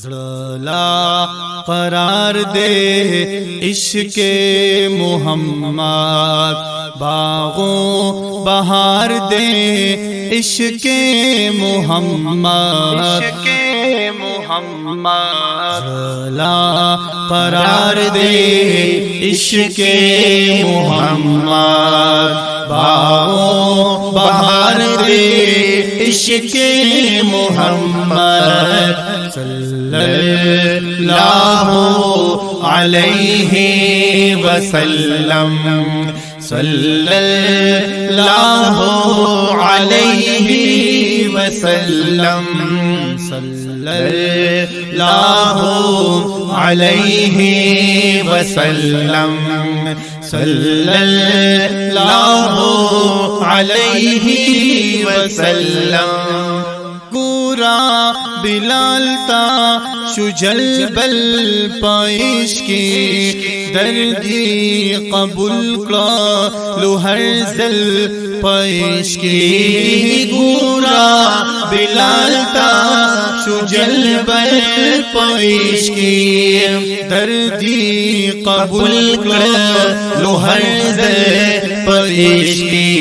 لا قرار دے عشق محمد، باغوں بہار دے عشق محمد، لا قرار دے عشق محمد، باغوں بہار دے عشق محمد، صلی اللہ علیہ وسلم، صلی اللہ علیہ وسلم، صلی اللہ علیہ وسلم، صلی اللہ علیہ وسلم۔ گورا بلال تا شجل بل پائش کی دردی قبول کا لوہر زل پائش کی، گورا بلال تا شجل بل پائش کی دردی قبول کا لوہر زل پائش کی،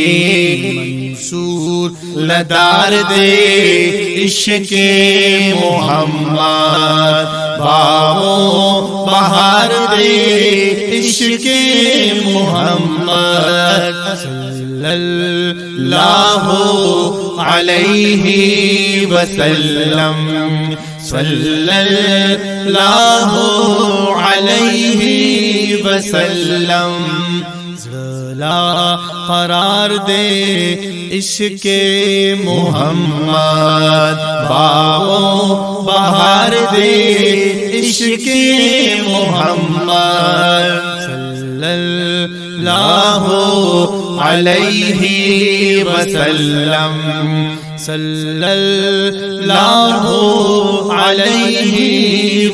منصور لدار دے عشق محمد، باغوں بہار دے عشق محمد، صلی اللہ علیہ وسلم، صلی اللہ علیہ وسلم۔ لا قرار دے عشق محمد، باغوں بہار دے عشق محمد، صلی اللہ علیہ وسلم، صلی اللہ علیہ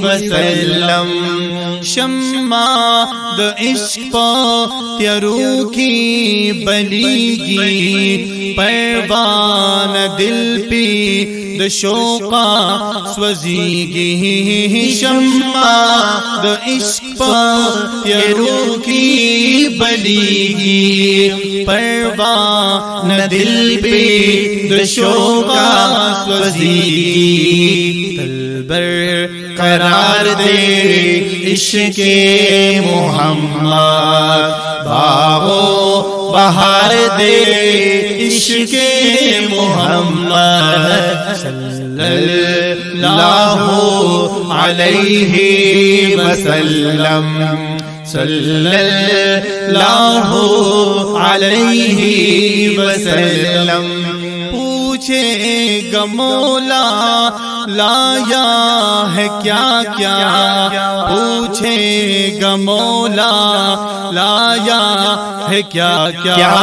وسلم۔ شمع د عشق پا تیاروں کی بلیگی، پروان دل پی د شوقا سوزیگی، شمع د عشق پا تیاروں کی بلیگی، پروان دل پی د شوقا سوزیگی، دلبر قرار دے عشق محمد، باغوں بہار دے عشق محمد، صلی اللہ علیہ وسلم، صلی اللہ علیہ وسلم۔ پوچھے گا مولا لایا ہے کیا کیا، پوچھے گا مولا لایا ہے کیا کیا،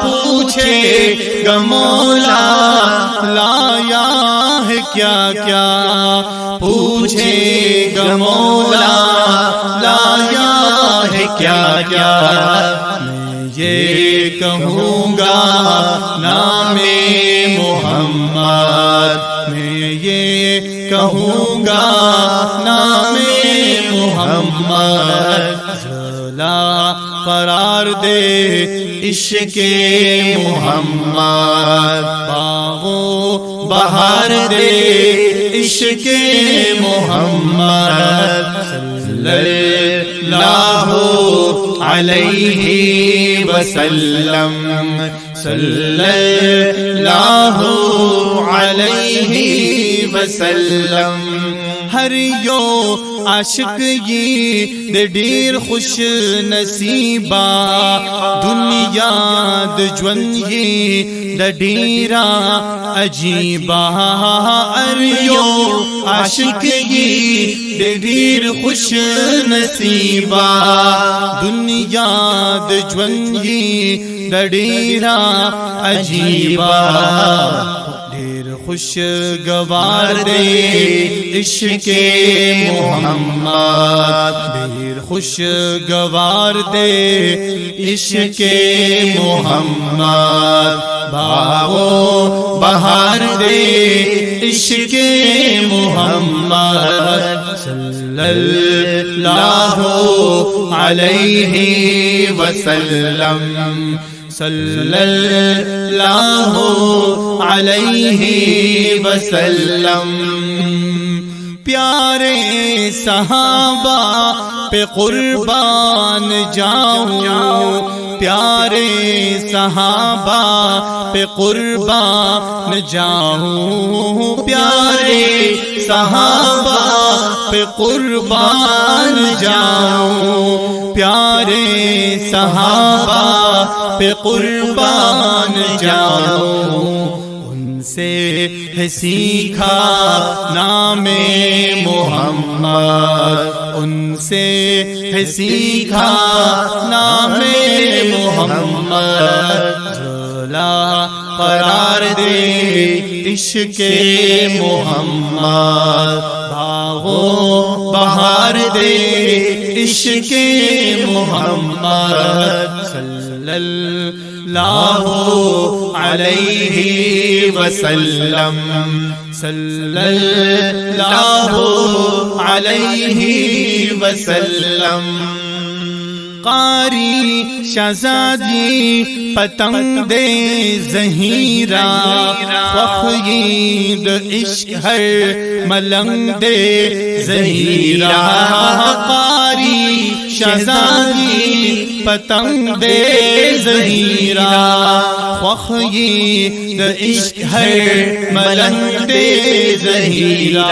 پوچھے گا مولا لایا ہے کیا کیا، پوچھے گا مولا لایا ہے کیا کیا۔ میں یہ کہوں گا نام محمد، میں یہ کہوں گا نام محمد، لا قرار دے عشق محمد، باغوں بہار دے عشق محمد، صلی اللہ علیہ وسلم، صلی اللہ علیہ وسلم۔ ہر یو عاشق یہ دے ڈیر خوش نصیبہ، دنیا د ژوند یہ د ډیرا عجیبہ، ہر یو عاشق یہ دے ډیر خوش نصیبہ، دنیا د ژوند یہ د ډیرا عجیبہ، ڈیر خوش گوار دے عشق محمد، ڈیر خوش گوار دے عشق محمد، باغو بہار دے عشق محمد صلی اللہ علیہ وسلم صلی اللہ علیہ وسلم پیارے صحابہ پہ قربان جاؤں پیارے صحابہ پہ قربان جاؤں پیارے صحابہ پہ قربان جاؤں پیارے صحابہ پہ قربان جاؤں ان سے ہے سیکھا نام محمد ان سے ہے سیکھا نام محمد جھولا قرار دے عشق محمد باغو بہار دے عشق محمد صلی اللہ علیہ وسلم صلی اللہ علیہ وسلم قاری شہزادی پتنگ دے زہیرہ فخید عشق ہر ملنگ دے زہیرہ قاری شہزادی پتنگ دے زہیرہ فخید عشق ہر ملنگ دے زہیرہ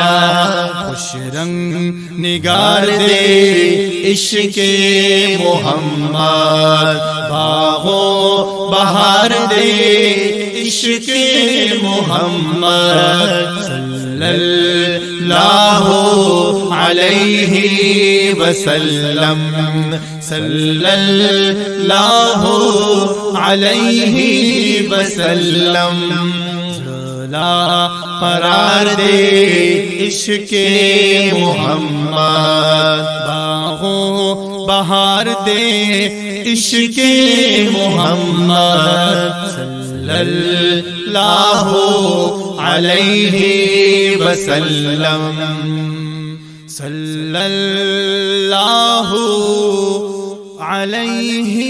خوش رنگ نگار دے عشق محمد باغو بہار دے عشق محمد صلی اللہ علیہ وسلم صلی اللہ علیہ وسلم جھولا قرار دے عشق محمد باغو بہار دے عشق محمد صلی اللہ علیہ وسلم صلی اللہ علیہ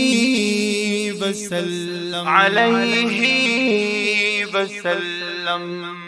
وسلم علیہ وسلم